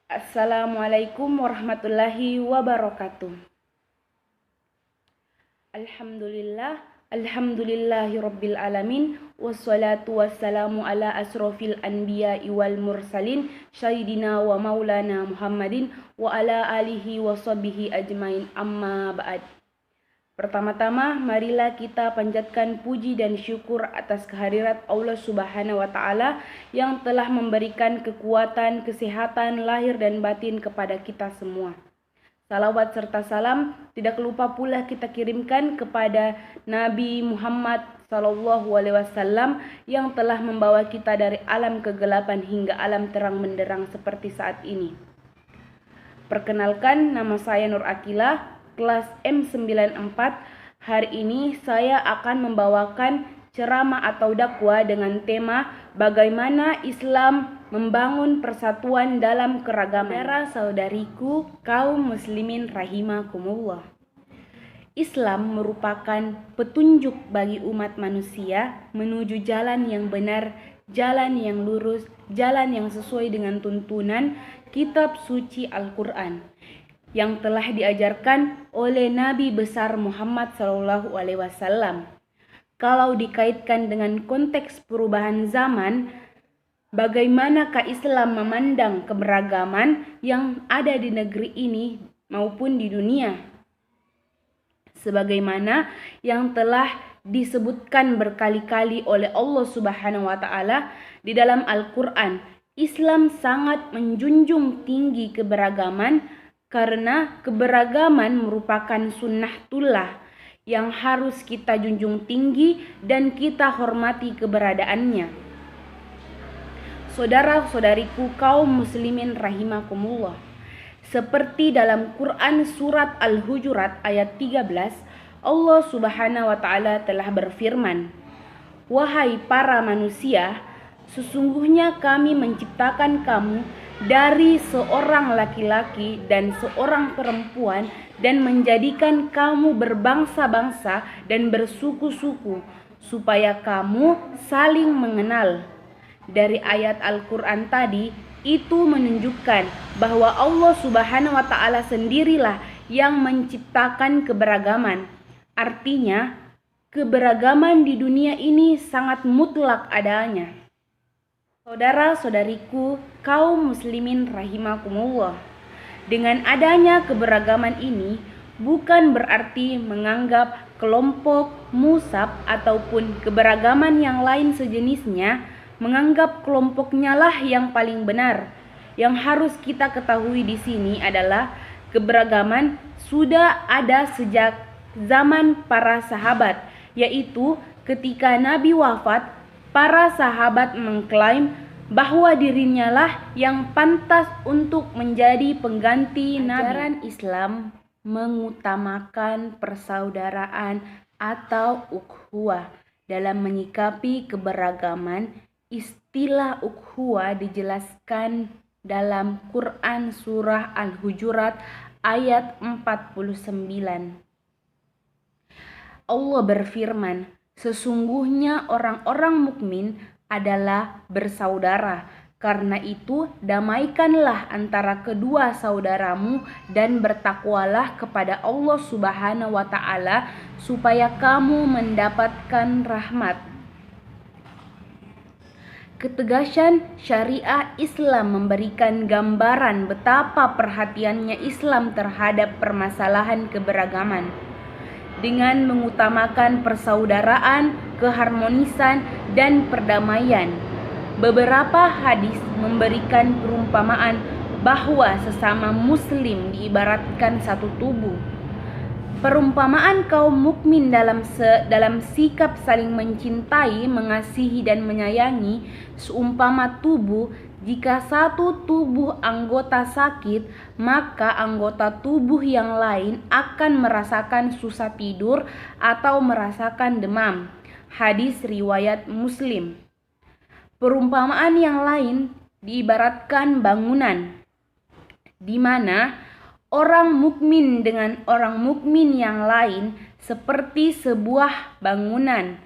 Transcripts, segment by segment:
Assalamualaikum warahmatullahi wabarakatuh. Alhamdulillah, alhamdulillahi rabbil alamin, wassalatu wassalamu ala asrofil anbiya'i wal mursalin, syahidina wa maulana Muhammadin wa ala alihi wa sahbihi ajmain, amma ba'd. Pertama-tama, marilah kita panjatkan puji dan syukur atas kehadirat Allah Subhanahu wa Ta'ala yang telah memberikan kekuatan, kesehatan, lahir dan batin kepada kita semua. Salawat serta salam tidak lupa pula kita kirimkan kepada Nabi Muhammad SAW yang telah membawa kita dari alam kegelapan hingga alam terang menderang seperti saat ini. Perkenalkan, nama saya Nur Akila, kelas M94. Hari ini saya akan membawakan ceramah atau dakwah dengan tema bagaimana Islam membangun persatuan dalam keragaman. Saudara-saudariku kaum muslimin rahimakumullah. Islam merupakan petunjuk bagi umat manusia menuju jalan yang benar, jalan yang lurus, jalan yang sesuai dengan tuntunan kitab suci Al-Quran yang telah diajarkan oleh Nabi besar Muhammad SAW. Kalau dikaitkan dengan konteks perubahan zaman, bagaimanakah Islam memandang keberagaman yang ada di negeri ini maupun di dunia? Sebagaimana yang telah disebutkan berkali-kali oleh Allah Subhanahu wa Ta'ala di dalam Al-Quran, Islam sangat menjunjung tinggi keberagaman karena keberagaman merupakan sunnatullah yang harus kita junjung tinggi dan kita hormati keberadaannya. Saudara-saudariku kaum muslimin rahimakumullah, seperti dalam Quran surat Al-Hujurat ayat 13, Allah Subhanahu wa Ta'ala telah berfirman, "Wahai para manusia, sesungguhnya kami menciptakan kamu dari seorang laki-laki dan seorang perempuan dan menjadikan kamu berbangsa-bangsa dan bersuku-suku supaya kamu saling mengenal." Dari ayat Al-Quran tadi itu menunjukkan bahwa Allah Subhanahu wa Ta'ala sendirilah yang menciptakan keberagaman. Artinya, keberagaman di dunia ini sangat mutlak adanya. Saudara-saudariku kaum muslimin rahimakumullah, dengan adanya keberagaman ini bukan berarti menganggap kelompok musab ataupun keberagaman yang lain sejenisnya menganggap kelompoknya lah yang paling benar. Yang harus kita ketahui di sini adalah keberagaman sudah ada sejak zaman para sahabat, yaitu ketika Nabi wafat, para sahabat mengklaim bahwa dirinya lah yang pantas untuk menjadi pengganti Nabi. Ajaran Islam mengutamakan persaudaraan atau ukhuwah dalam menyikapi keberagaman. Istilah ukhuwah dijelaskan dalam Quran surah Al-Hujurat ayat 49. Allah berfirman, "Sesungguhnya orang-orang mukmin adalah bersaudara. Karena itu, damaikanlah antara kedua saudaramu dan bertakwalah kepada Allah Subhanahu wa Ta'ala supaya kamu mendapatkan rahmat." Ketegasan syariah Islam memberikan gambaran betapa perhatiannya Islam terhadap permasalahan keberagaman. Dengan mengutamakan persaudaraan, keharmonisan, dan perdamaian. Beberapa hadis memberikan perumpamaan bahwa sesama muslim diibaratkan satu tubuh. Perumpamaan kaum mukmin dalam sikap saling mencintai, mengasihi, dan menyayangi seumpama tubuh. Jika satu tubuh anggota sakit, maka anggota tubuh yang lain akan merasakan susah tidur atau merasakan demam. Hadis riwayat Muslim. Perumpamaan yang lain diibaratkan bangunan, di mana orang mukmin dengan orang mukmin yang lain seperti sebuah bangunan,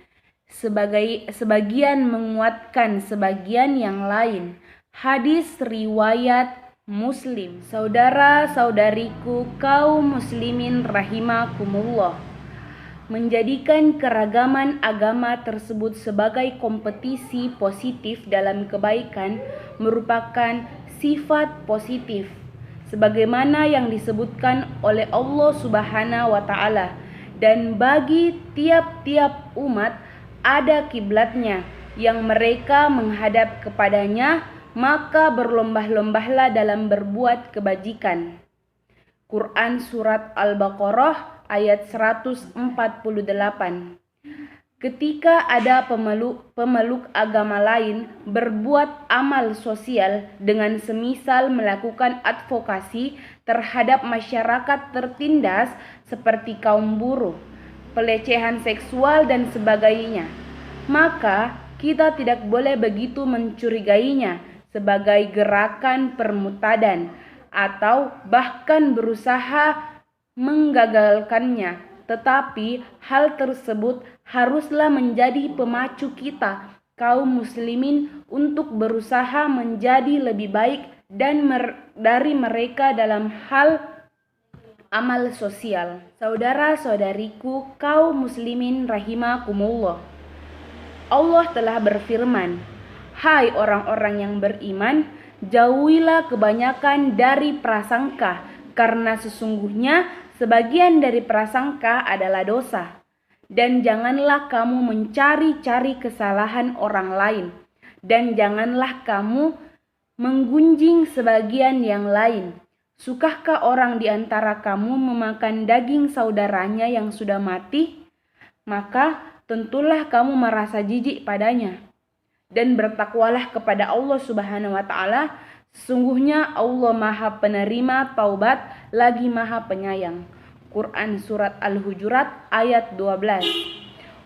sebagian menguatkan sebagian yang lain. Hadis riwayat Muslim. Saudara-saudariku kaum muslimin rahimakumullah, menjadikan keragaman agama tersebut sebagai kompetisi positif dalam kebaikan merupakan sifat positif sebagaimana yang disebutkan oleh Allah Subhanahu wa taala, dan bagi tiap-tiap umat ada kiblatnya yang mereka menghadap kepadanya, maka berlomba-lombalah dalam berbuat kebajikan. Quran Surat Al-Baqarah ayat 148. Ketika ada pemeluk agama lain berbuat amal sosial dengan semisal melakukan advokasi terhadap masyarakat tertindas seperti kaum buruh, pelecehan seksual dan sebagainya, maka kita tidak boleh begitu mencurigainya sebagai gerakan permutadan atau bahkan berusaha menggagalkannya, tetapi hal tersebut haruslah menjadi pemacu kita kaum muslimin untuk berusaha menjadi lebih baik dari mereka dalam hal amal sosial. Saudara-saudariku kaum muslimin rahimakumullah, Allah telah berfirman, "Hai orang-orang yang beriman, jauhilah kebanyakan dari prasangka, karena sesungguhnya sebagian dari prasangka adalah dosa. Dan janganlah kamu mencari-cari kesalahan orang lain, dan janganlah kamu menggunjing sebagian yang lain. Sukakah orang di antara kamu memakan daging saudaranya yang sudah mati? Maka tentulah kamu merasa jijik padanya. Dan bertakwalah kepada Allah Subhanahu wa taala, sesungguhnya Allah Maha Penerima taubat lagi Maha Penyayang." Quran Surat Al-Hujurat ayat 12.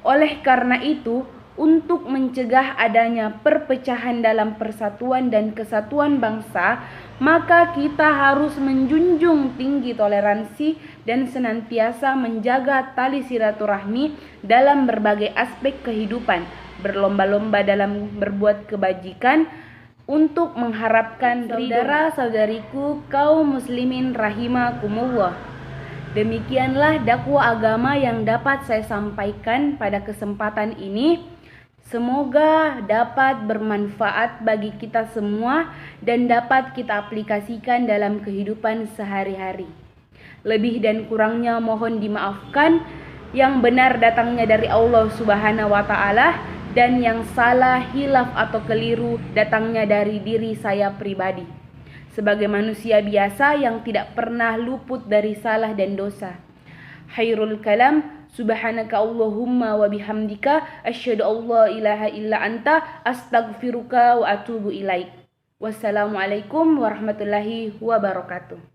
Oleh karena itu, untuk mencegah adanya perpecahan dalam persatuan dan kesatuan bangsa, maka kita harus menjunjung tinggi toleransi dan senantiasa menjaga tali silaturahmi dalam berbagai aspek kehidupan, berlomba-lomba dalam berbuat kebajikan untuk mengharapkan saudara-saudariku kaum muslimin rahimakumullah. Demikianlah dakwah agama yang dapat saya sampaikan pada kesempatan ini. Semoga dapat bermanfaat bagi kita semua dan dapat kita aplikasikan dalam kehidupan sehari-hari. Lebih dan kurangnya mohon dimaafkan. Yang benar datangnya dari Allah Subhanahu wa taala, dan yang salah, hilaf atau keliru datangnya dari diri saya pribadi sebagai manusia biasa yang tidak pernah luput dari salah dan dosa. Khairul kalam, subhanaka Allahumma wa bihamdika, asyhadu an la ilaha illa anta, astaghfiruka wa atubu ilaik. Wassalamualaikum warahmatullahi wabarakatuh.